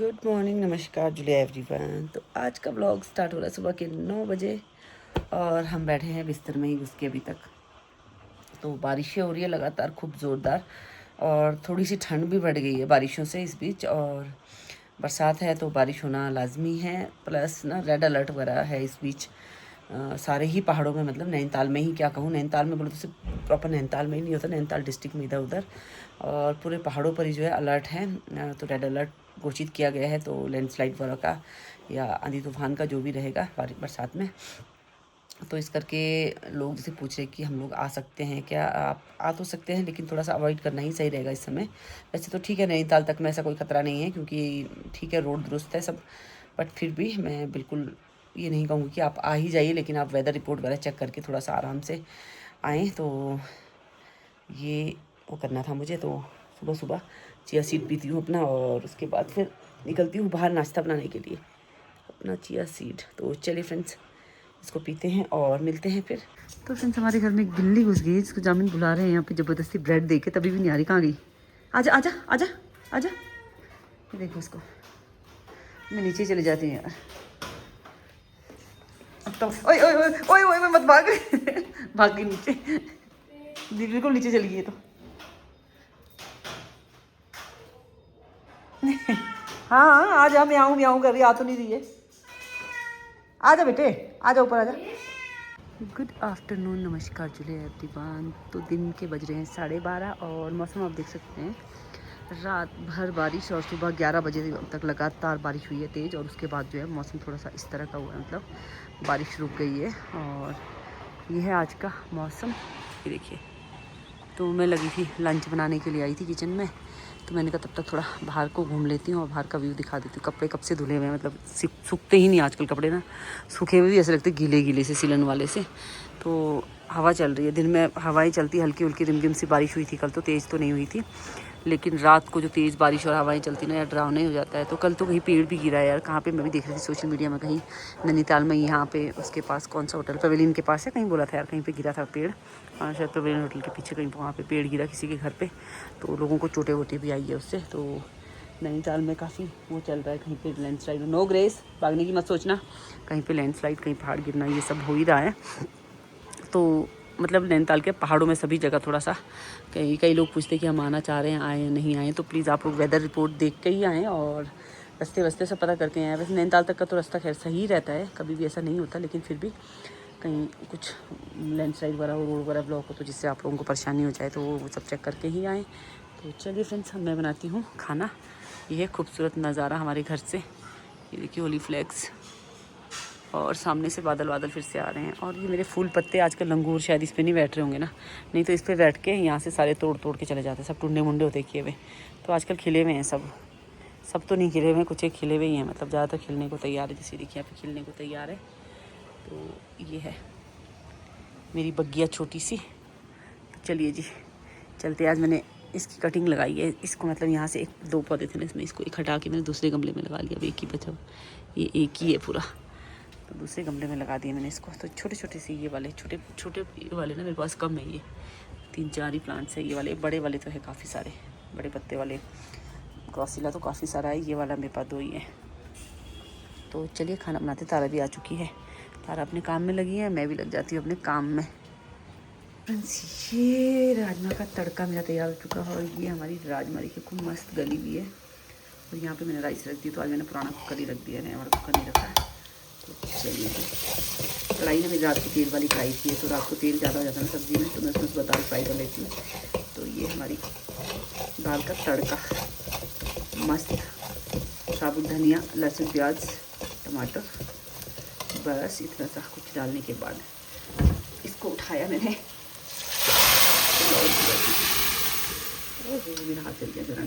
Good morning, नमस्कार, जुलिया everyone. तो आज का व्लॉग स्टार्ट हो रहा है सुबह के 9 बजे और हम बैठे हैं बिस्तर में ही घुस के अभी तक। तो बारिशें हो रही है लगातार खूब ज़ोरदार और थोड़ी सी ठंड भी बढ़ गई है बारिशों से इस बीच। और बरसात है तो बारिश होना लाजमी है, प्लस ना रेड अलर्ट वगैरह है इस बीच सारे ही पहाड़ों में। मतलब नैनीताल में ही क्या कहूँ, नैनीताल में बोलो तो सिर्फ प्रॉपर नैनीताल में ही नहीं होता, नैनीताल डिस्ट्रिक्ट में इधर उधर और पूरे पहाड़ों पर ही जो है अलर्ट है। तो रेड अलर्ट घोषित किया गया है। तो लैंडस्लाइड वगैरह का या आंधी तूफान का जो भी रहेगा बरसात में, तो इस करके लोग जैसे पूछ रहे कि हम लोग आ सकते हैं क्या। आप आ तो सकते हैं लेकिन थोड़ा सा अवॉइड करना ही सही रहेगा इस समय। वैसे तो ठीक है, नैनीताल तक में ऐसा कोई ख़तरा नहीं है क्योंकि ठीक है, रोड दुरुस्त है सब। बट फिर भी मैं बिल्कुल ये नहीं कहूँगी कि आप आ ही जाइए, लेकिन आप वेदर रिपोर्ट वगैरह चेक करके थोड़ा सा आराम से आएँ। तो ये वो करना था मुझे। तो सुबह सुबह चिया सीड पीती हूँ अपना और उसके बाद फिर निकलती हूँ बाहर नाश्ता बनाने के लिए अपना चिया सीड। तो चलिए फ्रेंड्स, इसको पीते हैं और मिलते हैं फिर। तो फ्रेंड्स, हमारे घर में एक बिल्ली घुस गई जिसको जामिन बुला रहे हैं यहाँ पे ज़बरदस्ती ब्रेड दे के, तभी भी नहीं आ रही। कहाँ गई? आजा आजा आजा आजा, ये देखो इसको। मैं नीचे चली जाती हूँ यार। अब तो ओए ओए ओए ओए ओए मत भाग भाग गई नीचे, बिल्कुल नीचे चली गई। तो हाँ हाँ, आ जा, मैं आऊँ कर रही, आ तो नहीं रही है। आ जा बेटे, आ जा ऊपर आ जा। गुड आफ्टरनून, नमस्कार जुलिया एवरीवन। तो दिन के बज रहे हैं 12:30 और मौसम आप देख सकते हैं, रात भर बारिश और सुबह 11 बजे तक लगातार बारिश हुई है तेज़। और उसके बाद जो है मौसम थोड़ा सा इस तरह का हुआ है, मतलब बारिश रुक गई है। और ये है आज का मौसम, ये देखिए। तो मैं लगी थी लंच बनाने के लिए, आई थी किचन में। तो मैंने कहा तब तक थोड़ा बाहर को घूम लेती हूँ और बाहर का व्यू दिखा देती हूँ। कपड़े कब से धुले हुए हैं, मतलब सूखते ही नहीं आजकल कपड़े ना, सूखे हुए भी ऐसे लगते गीले गीले से सिलन वाले से। तो हवा चल रही है, दिन में हवाएं चलती, हल्की हल्की रिमझिम सी बारिश हुई थी कल, तो तेज़ तो नहीं हुई थी। लेकिन रात को जो तेज़ बारिश और हवाएं चलती ना यार, डरावना ही हो जाता है। तो कल तो कहीं पेड़ भी गिरा है यार, कहाँ पे मैं भी देख रही थी सोशल मीडिया में, कहीं नैनीताल में यहाँ पे उसके पास कौन सा होटल पवेलियन के पास है, कहीं बोला था यार, कहीं पे गिरा था पेड़। हाँ शायद पवेलियन होटल के पीछे कहीं वहाँ पे पेड़ गिरा किसी के घर पे, तो लोगों को चोटें वोटें भी आई है उससे। तो नैनीताल में काफ़ी वो चल रहा है, कहीं पे लैंडस्लाइड। नो ग्रेस, भागने की मत सोचना, कहीं पे लैंडस्लाइड, कहीं पहाड़ गिरना, ये सब हो ही रहा है। तो मतलब नैनीताल के पहाड़ों में सभी जगह थोड़ा सा, कई लोग पूछते हैं कि हम आना चाह रहे हैं, आए या नहीं आए। तो प्लीज़ आप लोग वेदर रिपोर्ट देख के ही आएँ और रास्ते वस्ते सब पता करके आएँ। वैसे नैनीताल तक का तो रास्ता खैर सही रहता है, कभी भी ऐसा नहीं होता, लेकिन फिर भी कहीं कुछ लैंडस्लाइड वगैरह हो, रोड वगैरह ब्लॉक हो, तो जिससे आप लोगों को परेशानी हो जाए, तो वो सब चेक करके ही आएँ। तो चलिए फ्रेंड्स, मैं बनाती हूँ खाना। ये है खूबसूरत नज़ारा हमारे घर से, ये देखिए होली फ्लैग्स, और सामने से बादल बादल फिर से आ रहे हैं। और ये मेरे फूल पत्ते आजकल लंगूर शायद इस पे नहीं बैठ रहे होंगे ना, नहीं तो इस पे बैठ के यहाँ से सारे तोड़ तोड़ के चले जाते हैं, सब टुंडे मुंडे होते किए हुए। तो आजकल खिले हुए हैं सब, सब तो नहीं खिले हुए हैं, कुछ एक खिले हुए ही हैं, मतलब ज़्यादातर खिलने को तैयार है। जैसे देखिए यहाँ पे खिलने को तैयार है। तो ये है मेरी बग्गिया छोटी सी। तो चलिए जी चलते। आज मैंने इसकी कटिंग लगाई है, इसको मतलब यहाँ से 1-2 पौधे थे ना इसमें, इसको एक हटा के मैंने दूसरे गमले में लगा लिया। अब एक ही बचा, ये एक ही है पूरा, तो दूसरे गमले में लगा दिया मैंने इसको। तो छोटे छोटे से ये वाले छोटे छोटे वाले ना मेरे पास कम है, ये 3-4 ही प्लांट्स है ये वाले। बड़े वाले तो है काफ़ी सारे, बड़े पत्ते वाले क्रॉसिला तो काफ़ी सारा है, ये वाला मेरे पास 2 ही है। तो चलिए खाना बनाते। तारा भी आ चुकी है, तारा अपने काम में लगी है, मैं भी लग जाती हूँ अपने काम में। ये राजमा का तड़का मेरा तैयार हो चुका है और ये हमारी राजमा की खूब मस्त गली भी है। और यहाँ पे मैंने राइस रख दी, तो आज मैंने पुराना कुकर ही रख दिया, नया वाला कुकर नहीं रखा है। तो चलिए जी, कढ़ाई ना मेरी रात की तेल वाली कढ़ाई थी, तो रात को तेल ज़्यादा हो जाता है ना सब्ज़ी में, तो मैं उसमें दाल फ्राई कर लेती हूँ। तो ये हमारी दाल का तड़का, मस्त साबुत धनिया, लहसुन, प्याज, टमाटर, बस इतना सा कुछ डालने के बाद इसको उठाया मैंने। मेरा हाथ चल गया जरा।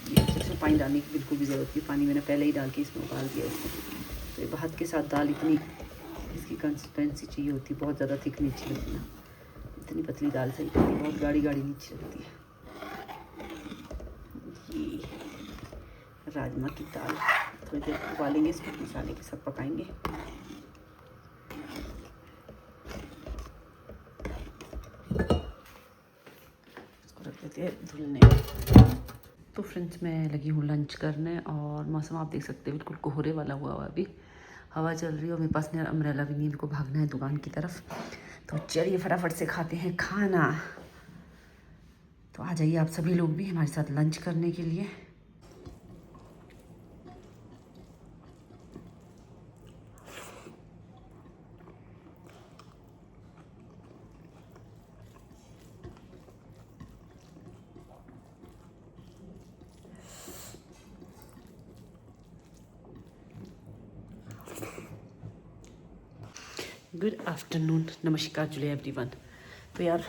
ये इसमें पानी डालने की बिल्कुल भी ज़रूरत नहीं, पानी मैंने पहले ही डाल के इसमें उबाल दिया इसको। तो ये भात के साथ दाल इतनी इसकी कंसिस्टेंसी चाहिए होती है, बहुत ज़्यादा थिक नहीं अच्छी लगती ना, इतनी पतली दाल सही लगती है, बहुत गाढ़ी गाढ़ी नहीं अच्छी लगती है। ये राजमा की दाल थोड़ी देर उबालेंगे, इसको मसाले के साथ पकाएंगे। इसको रख देते हैं धुलने। तो फ्रेंड्स मैं लगी हूँ लंच करने और मौसम आप देख सकते हैं बिल्कुल कोहरे वाला हुआ हुआ अभी, हवा चल रही है और मेरे पास में अम्ब्रेला भी नहीं है, मेरे को भागना है दुकान की तरफ। तो चलिए फटाफट से खाते हैं खाना। तो आ जाइए आप सभी लोग भी हमारे साथ लंच करने के लिए। गुड आफ्टरनून, नमस्कार जुले एवरीवन। तो यार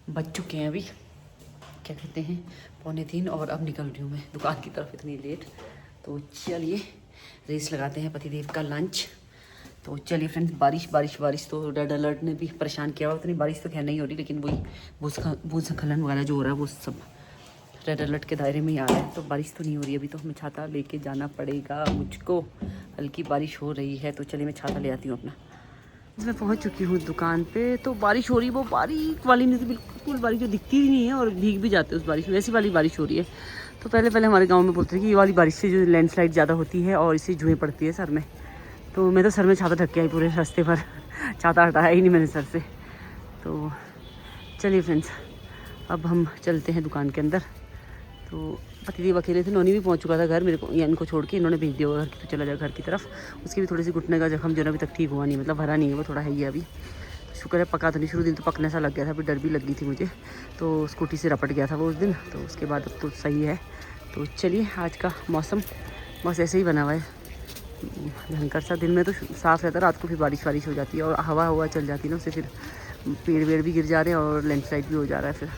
बज चुके हैं अभी क्या कहते हैं 2:45 और अब निकल रही हूँ मैं दुकान की तरफ इतनी लेट। तो चलिए रेस लगाते हैं पतिदेव का लंच। तो चलिए फ्रेंड्स, बारिश बारिश बारिश तो रेड अलर्ट ने भी परेशान किया हुआ। उतनी बारिश तो खैर नहीं हो रही, लेकिन वही भूस्खलन वगैरह जो हो रहा है वो सब रेड अलर्ट के दायरे में ही आ रहा है। तो बारिश तो नहीं हो रही अभी, तो हमें छाता लेके जाना पड़ेगा मुझको। हल्की बारिश हो रही है तो चलिए मैं छाता ले आती हूँ अपना। मैं पहुंच चुकी हूँ दुकान पे। तो बारिश हो रही है, वो बारीक वाली नहीं, बिल्कुल बारिश जो दिखती भी नहीं है और भीग भी जाते हैं उस बारिश में, वैसी वाली बारिश हो रही है। तो पहले हमारे गांव में बोलते थे कि ये वाली बारिश से जो लैंडस्लाइड ज़्यादा होती है और इससे जुएँ पड़ती है सर में। तो मैं तो सर में छाता ढक के आई पूरे रास्ते पर, छाता हटाया ही नहीं मैंने सर से। तो चलिए फ्रेंड्स, अब हम चलते हैं दुकान के अंदर। तो पतिदेव अकेले थे, नोनी भी पहुंच चुका था घर मेरे को, या इनको छोड़ के इन्होंने भेज दिया होगा घर की। तो चला जाए घर की तरफ। उसकी भी थोड़ी सी घुटने का जख्म जो है अभी तक ठीक हुआ नहीं, मतलब भरा नहीं है, वो थोड़ा है ही अभी। शुक्र है पका तो नहीं, शुरू दिन तो पकने सा लग गया था, फिर डर भी लग गई थी मुझे। तो स्कूटी से रपट गया था वो उस दिन, तो उसके बाद अब तो सही है। तो चलिए, आज का मौसम बस ऐसे ही बना हुआ है भयंकर सा। दिन में तो साफ़ रहता है, रात को फिर बारिश वारिश हो जाती है और हवा चल जाती है ना, उससे फिर पेड़ वेड़ भी गिर जा रहे हैं और लैंडस्लाइड भी हो जा रहा है। फिर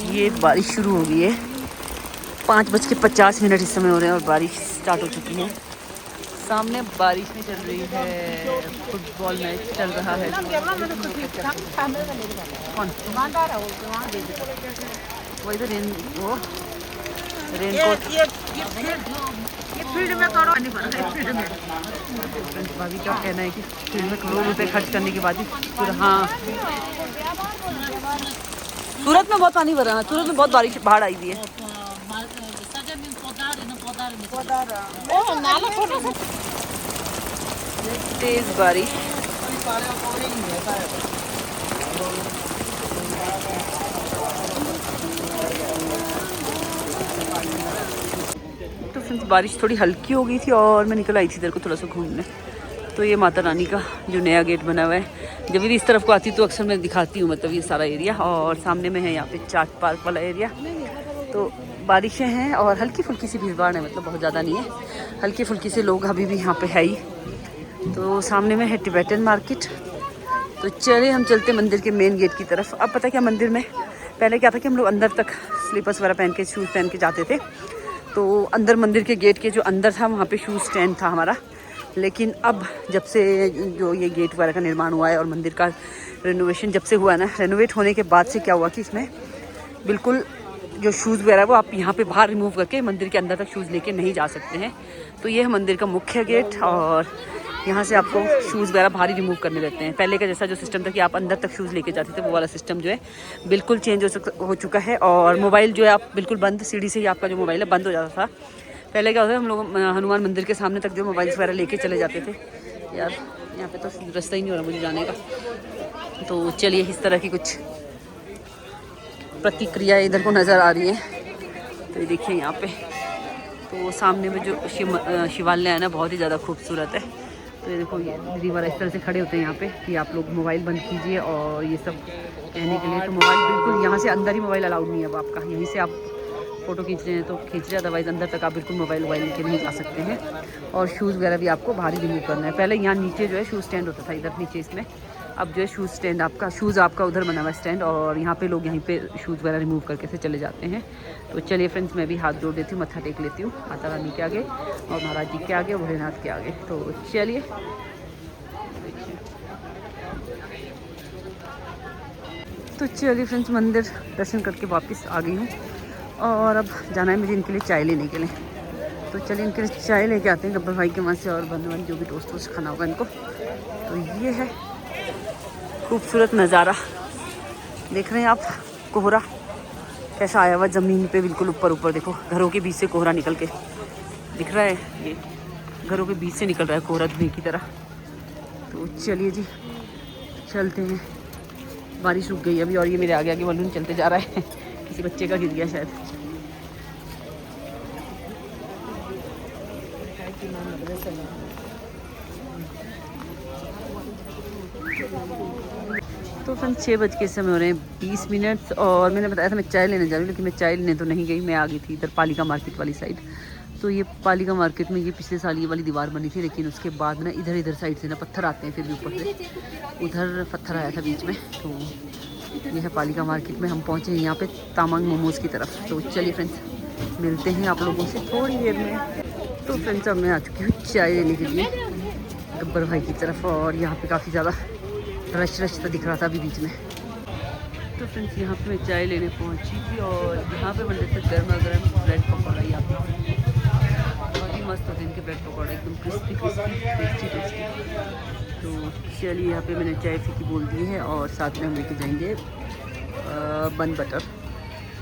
ये बारिश शुरू हो गई है, 5:50 इस समय हो रहे हैं और बारिश स्टार्ट हो चुकी है। सामने बारिश में चल रही है, फुटबॉल मैच चल रहा है। कौन वो इधर रेनकोट ये फील्ड में करो नहीं पड़ा है, फील्ड में भाभी क्या कहना है कि फील्ड में करोड़ रुपए खर्च करने के बाद ही फिर। हाँ, सूरत में बहुत पानी भरा है, सूरत में बहुत बारिश बाढ़ आई हुई है। तेज बारिश। तो फ्रेंड्स, बारिश थोड़ी हल्की हो गई थी और मैं निकल आई थी इधर को थोड़ा सा घूमने। तो ये माता रानी का जो नया गेट बना हुआ है, जब भी इस तरफ को आती तो अक्सर मैं दिखाती हूँ, मतलब ये सारा एरिया। और सामने में है यहाँ पे चाट पार्क वाला एरिया। तो बारिशें हैं और हल्की फुल्की सी भीड़ भाड़ है, मतलब बहुत ज़्यादा नहीं है, हल्की फुल्की से लोग अभी भी यहाँ पे है ही। तो सामने में है टिबेटन मार्केट। तो चलिए हम चलते मंदिर के मेन गेट की तरफ। अब पता है क्या, मंदिर में पहले क्या था कि हम लोग अंदर तक स्लीपर्स वगैरह पहन के, शूज़ पहन के जाते थे। तो अंदर मंदिर के गेट के जो अंदर था वहाँ पे शूज़ स्टैंड था हमारा। लेकिन अब जब से जो ये गेट वगैरह का निर्माण हुआ है और मंदिर का रेनोवेशन जब से हुआ है ना, रेनोवेट होने के बाद से क्या हुआ कि इसमें बिल्कुल जो शूज़ वगैरह वो आप यहाँ पे बाहर रिमूव करके मंदिर के अंदर तक शूज़ लेके नहीं जा सकते हैं। तो ये है मंदिर का मुख्य गेट और यहाँ से आपको शूज़ वगैरह बाहर ही रिमूव करने रहते हैं। पहले का जैसा जो सिस्टम था कि आप अंदर तक शूज़ लेके जाते थे, वो वाला सिस्टम जो है बिल्कुल चेंज हो चुका है। और मोबाइल जो है आप बिल्कुल बंद, सीढ़ी से ही आपका जो मोबाइल है बंद हो जाता था। पहले क्या होता है, हम लोग हनुमान मंदिर के सामने तक जो मोबाइल्स वगैरह लेके चले जाते थे। यार यहाँ पे तो रास्ता ही नहीं हो रहा मुझे जाने का। तो चलिए, इस तरह की कुछ प्रतिक्रिया इधर को नज़र आ रही है। तो ये देखिए यहाँ पे तो सामने में जो शिवालय है ना, बहुत ही ज़्यादा खूबसूरत है। तो ये देखो, ये दीदी वाला इस तरह से खड़े होते हैं यहाँ पे कि आप लोग मोबाइल बंद कीजिए और ये सब कहने के लिए। तो मोबाइल बिल्कुल यहाँ से अंदर ही मोबाइल अलाउड नहीं है अब आपका। यहीं से आप फ़ोटो खींच रहे हैं तो खींच रहे हैं, अदरवाइज़ अंदर तक आप बिल्कुल मोबाइल लेके नहीं जा सकते हैं। और शूज़ वगैरह भी आपको बाहर ही रिमूव करना है। पहले यहाँ नीचे जो है शूज़ स्टैंड होता था, इधर नीचे इसमें। अब जो है शूज़ आपका उधर बना हुआ स्टैंड और यहाँ पे लोग यहीं पे शूज़ वगैरह रिमूव करके से चले जाते हैं। तो चलिए फ्रेंड्स, मैं भी हाथ जोड़ देती हूँ, मत्था टेक लेती हूँ माता रानी के आगे और महाराज जी के आगे, भोलेनाथ के आगे। तो चलिए, फ्रेंड्स, मंदिर दर्शन करके वापस आ गई हूँ और अब जाना है मुझे इनके लिए चाय लेने के लिए। तो चलिए इनके लिए चाय लेके आते हैं गब्बर भाई के वहाँ से और बंधु जो भी टोस्ट वोस्ट खाना होगा इनको। तो ये है खूबसूरत नज़ारा, देख रहे हैं आप, कोहरा कैसा आया हुआ ज़मीन पे बिल्कुल ऊपर ऊपर। देखो घरों के बीच से कोहरा निकल के दिख रहा है, ये घरों के बीच से निकल रहा है कोहरा धुएं की तरह। तो चलिए जी चलते हैं। बारिश रुक गई अभी और ये मेरे आगे आगे बलून चलते जा रहा है किसी बच्चे का गिर गया शायद। तो फ्रेंड्स 6 बज के समय हो रहे हैं 20 मिनट और मैंने बताया था मैं चाय लेने जा रही हूँ, लेकिन मैं चाय लेने तो नहीं गई, मैं आ गई थी इधर पालिका मार्केट वाली साइड। तो ये पालिका मार्केट में ये पिछले साल ये वाली दीवार बनी थी, लेकिन उसके बाद ना इधर साइड से ना पत्थर आते हैं, फिर भी ऊपर से उधर पत्थर आया था बीच में। तो ये है पालिका मार्केट में, हम पहुँचे हैं यहाँ पे तामांग मोमोज़ की तरफ। तो चलिए फ्रेंड्स मिलते हैं आप लोगों से थोड़ी देर में। तो फ्रेंड्स अब मैं आ चुकी हूँ चाय लेने के लिए गब्बर भाई की तरफ, और यहाँ पे काफ़ी ज़्यादा रश तो दिख रहा था अभी बीच में। तो फ्रेंड्स यहाँ पे मैं चाय लेने पहुँची थी और यहाँ पे बन रहे थे गर्मा गर्म ब्रेड पकौड़ा। यहाँ पे बहुत ही मस्त होते हैं इनके ब्रेड पकौड़ा, एकदम क्रिस्पी टेस्टी। तो चलिए यहाँ पे मैंने चाय फीकी बोल दी है और साथ में हम लेके जाएंगे बन बटर।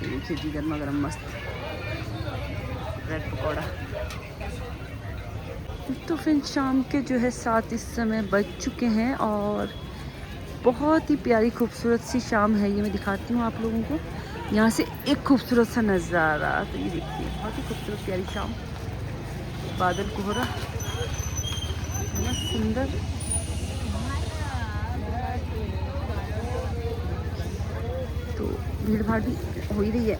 देखिए जी गर्मा गर्म मस्त ब्रेड पकौड़ा। तो फिर शाम के जो है 7 इस समय बज चुके हैं और बहुत ही प्यारी खूबसूरत सी शाम है। ये मैं दिखाती हूँ आप लोगों को यहाँ से एक खूबसूरत सा नज़ारा। तो ये देखिए बहुत ही खूबसूरत प्यारी शाम, बादल कोहरा इतना सुंदर। तो भीड़ भाड़ भी हो ही रही है।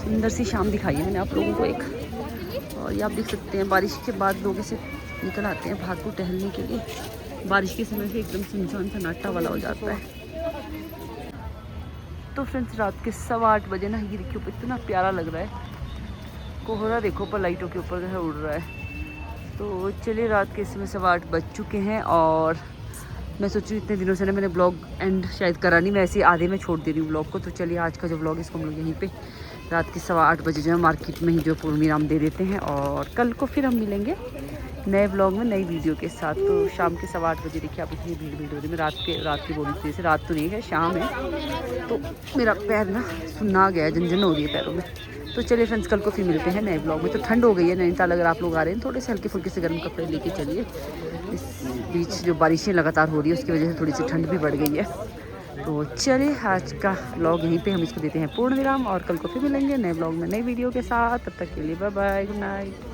सुंदर सी शाम दिखाई है मैंने आप लोगों को एक। और ये आप देख सकते हैं बारिश के बाद लोग इसे निकल आते हैं बाहर को टहलने के लिए। बारिश के समय से एकदम सुनसान सन्नाटा वाला हो जाता है। तो फ्रेंड्स रात के 8:15 बजे ना ये देखिए इतना प्यारा लग रहा है कोहरा, देखो पर लाइटों के ऊपर जो है उड़ रहा है। तो चलिए रात के समय 8:15 बज चुके हैं और मैं सोचूँ इतने दिनों से ना मैंने ब्लॉग एंड शायद करा नहीं, मैं ऐसे आधे में छोड़ दे रही हूँ ब्लॉग को। तो चलिए आज का जो ब्लॉग इसको हम लोग यहीं पे रात के 8:15 बजे जो है मार्केट में ही जो पूर्णविराम दे देते हैं और कल को फिर हम मिलेंगे नए ब्लॉग में नई वीडियो के साथ। तो शाम के 8:15 बजे देखिए आप इतनी भीड़ हो रही है। मैं रात की बोली थी, जैसे रात तो नहीं है शाम है। तो मेरा पैर ना सुन्ना गया है, झंझन हो रही है पैरों में। तो चलिए फ्रेंड्स कल को फिर मिलते हैं नए ब्लॉग में। तो ठंड हो गई है नैनीताल, अगर आप लोग आ रहे हैं थोड़े से हल्के फुल्के से गर्म कपड़े लेके चलिए। इस बीच जो बारिशें लगातार हो रही है उसकी वजह से थोड़ी सी ठंड भी बढ़ गई है। तो चलिए आज का ब्लॉग यहीं पे हम इसको देते हैं पूर्ण विराम और कल को फिर मिलेंगे नए ब्लॉग में नई वीडियो के साथ। तब तक के लिए बाय बाय, गुड नाइट।